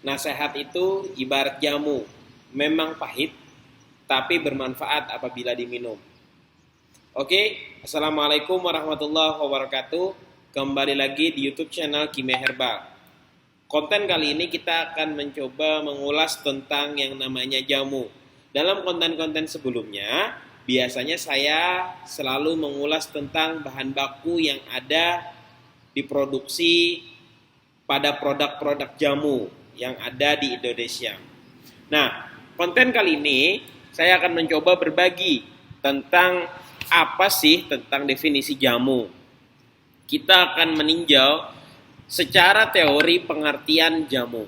Nasihat itu ibarat jamu, memang pahit, tapi bermanfaat apabila diminum. Oke, Assalamualaikum warahmatullahi wabarakatuh. Kembali lagi di YouTube channel Kimia Herbal. Konten kali ini kita akan mencoba mengulas tentang yang namanya jamu. Dalam konten-konten sebelumnya, biasanya saya selalu mengulas tentang bahan baku yang ada diproduksi pada produk-produk jamu yang ada di Indonesia. Nah, konten kali ini saya akan mencoba berbagi tentang apa sih tentang definisi jamu. Kita akan meninjau secara teori pengertian jamu.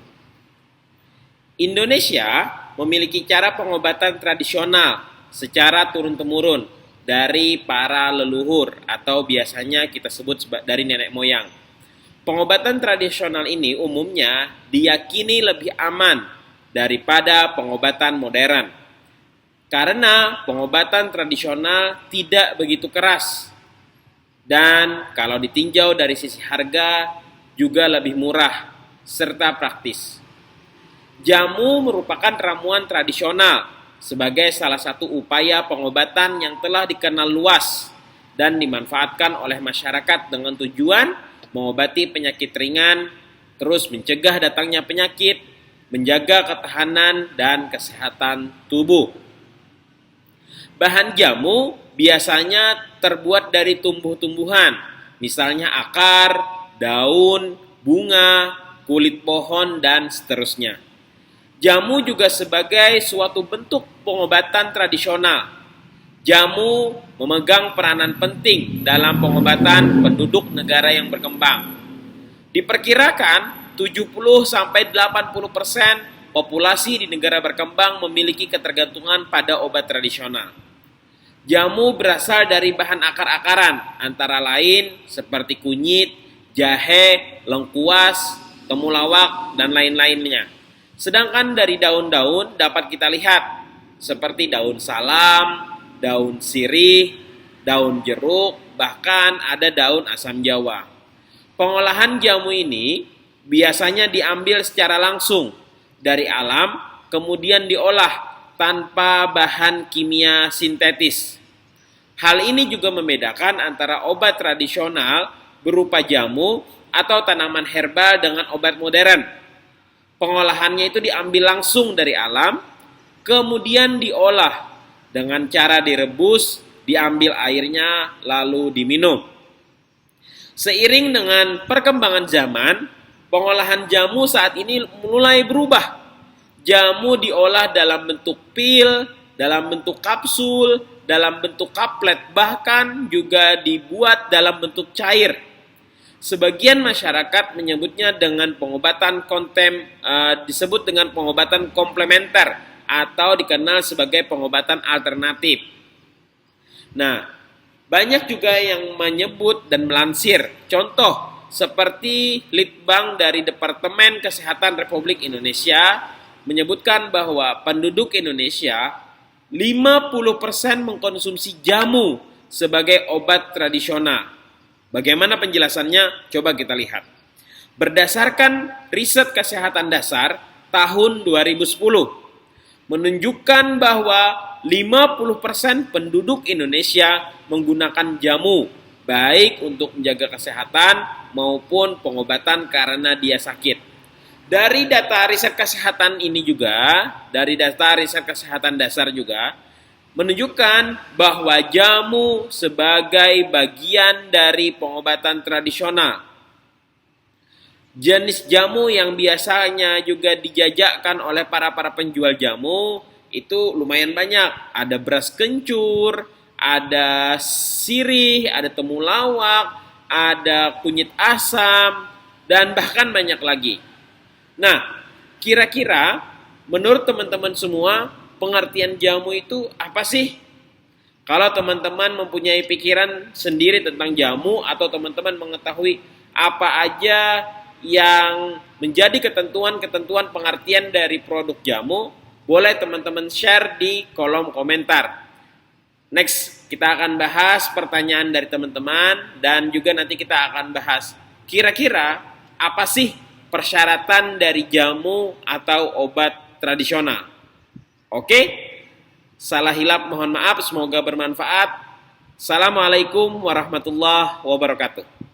Indonesia memiliki cara pengobatan tradisional secara turun-temurun dari para leluhur atau biasanya kita sebut dari nenek moyang. Pengobatan tradisional ini umumnya diyakini lebih aman daripada pengobatan modern. Karena pengobatan tradisional tidak begitu keras. Dan kalau ditinjau dari sisi harga juga lebih murah serta praktis. Jamu merupakan ramuan tradisional sebagai salah satu upaya pengobatan yang telah dikenal luas dan dimanfaatkan oleh masyarakat dengan tujuan mengobati penyakit ringan, terus mencegah datangnya penyakit, menjaga ketahanan dan kesehatan tubuh. Bahan jamu biasanya terbuat dari tumbuh-tumbuhan, misalnya akar, daun, bunga, kulit pohon, dan seterusnya. Jamu juga sebagai suatu bentuk pengobatan tradisional. Jamu memegang peranan penting dalam pengobatan penduduk negara yang berkembang. Diperkirakan 70-80% populasi di negara berkembang memiliki ketergantungan pada obat tradisional. Jamu berasal dari bahan akar-akaran, antara lain seperti kunyit, jahe, lengkuas, temulawak, dan lain-lainnya. Sedangkan dari daun-daun dapat kita lihat seperti daun salam, daun sirih, daun jeruk, bahkan ada daun asam jawa. Pengolahan jamu ini biasanya diambil secara langsung dari alam, kemudian diolah tanpa bahan kimia sintetis. Hal ini juga membedakan antara obat tradisional berupa jamu atau tanaman herbal dengan obat modern. Pengolahannya itu diambil langsung dari alam, kemudian diolah dengan cara direbus, diambil airnya, lalu diminum. Seiring dengan perkembangan zaman, pengolahan jamu saat ini mulai berubah. Jamu diolah dalam bentuk pil, dalam bentuk kapsul, dalam bentuk kaplet, bahkan juga dibuat dalam bentuk cair. Sebagian masyarakat menyebutnya dengan pengobatan disebut dengan pengobatan komplementer atau dikenal sebagai pengobatan alternatif. Nah, banyak juga yang menyebut dan melansir contoh seperti Litbang dari Departemen Kesehatan Republik Indonesia menyebutkan bahwa penduduk Indonesia 50% mengkonsumsi jamu sebagai obat tradisional. Bagaimana penjelasannya? Coba kita lihat. Berdasarkan riset kesehatan dasar tahun 2010, menunjukkan bahwa 50% penduduk Indonesia menggunakan jamu, baik untuk menjaga kesehatan maupun pengobatan karena dia sakit. Dari data riset kesehatan ini juga, dari data riset kesehatan dasar juga, menunjukkan bahwa jamu sebagai bagian dari pengobatan tradisional. Jenis jamu yang biasanya juga dijajakan oleh para penjual jamu itu lumayan banyak. Ada beras kencur, ada sirih, ada temulawak, ada kunyit asam, dan bahkan banyak lagi. Nah, kira-kira menurut teman-teman semua, pengertian jamu itu apa sih? Kalau teman-teman mempunyai pikiran sendiri tentang jamu atau teman-teman mengetahui apa aja yang menjadi ketentuan-ketentuan pengertian dari produk jamu, boleh teman-teman share di kolom komentar. Next, kita akan bahas pertanyaan dari teman-teman dan juga nanti kita akan bahas kira-kira apa sih persyaratan dari jamu atau obat tradisional. Oke? Salah hilap mohon maaf, semoga bermanfaat. Assalamualaikum warahmatullahi wabarakatuh.